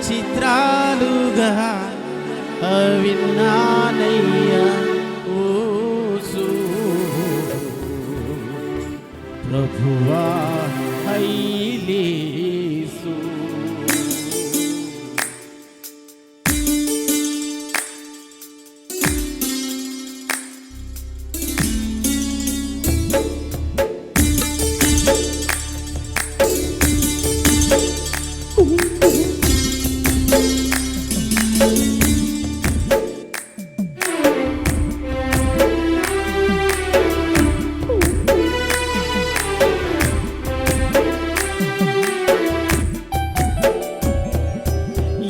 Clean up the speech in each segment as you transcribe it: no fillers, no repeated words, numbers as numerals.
చిత్రాలుగా విన్నానయ్యా ఓసు ప్రభువా హైలేసు.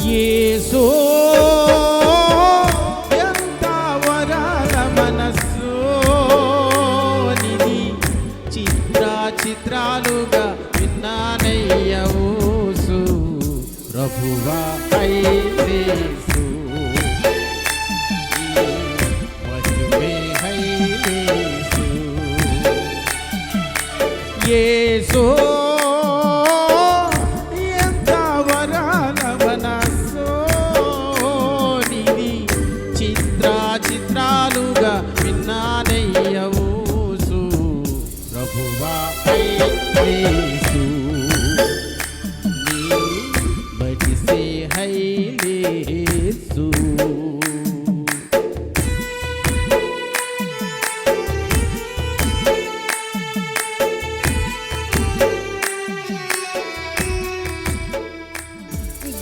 యేసో ఎంత వరాల మనస్సు నిది చిత్రాలుగా విన్నానయ్యా ఓసు ప్రభువా హైలేసు మహిమే హైలేసు. యేసో చిత్రాలుగా విన్నానయ్యా ఓసు ప్రభువా హైలేసు నీ బడిసే హైలేసు.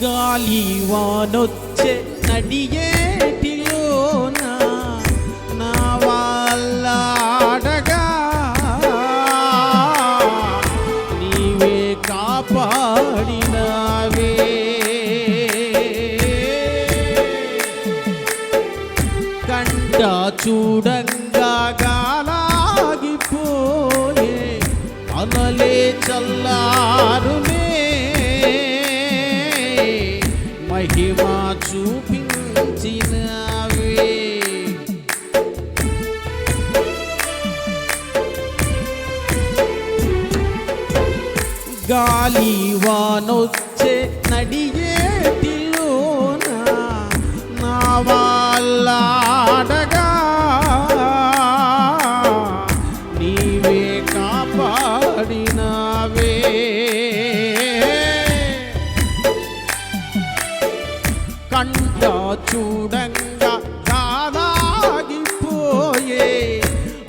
గాలి వానొచ్చే నడియేటిలోన నా వాళ్ళడగా నీవే కాపాడినావే. కంట చూడంగా గాలాగిపోయే అలలే చల్లారునే మహిమా చూపించినవే. గాలి వానొచ్చే నడియేటిలోన నా వాళ్ళడగా నీవే కాపాడినవే. కంట చూడంగా కాదాగిపోయే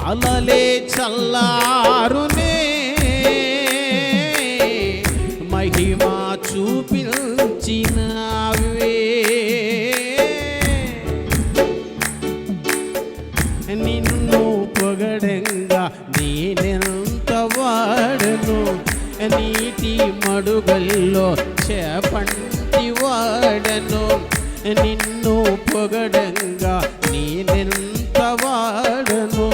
అలలే చల్లారునే మహిమా చూపించినవే. నిన్ను పొగడంగా నేనెంత వాడను నీటి మడుగల్లో చేపంటి వాడను. నిన్ను పొగడంగా నేనెంత వాడను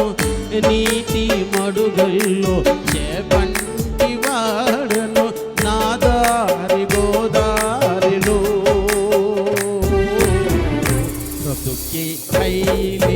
నీటి మడుగల్లో చేపంటి వాడను. నా దారి గోదారిలో బ్రతుకే హైలే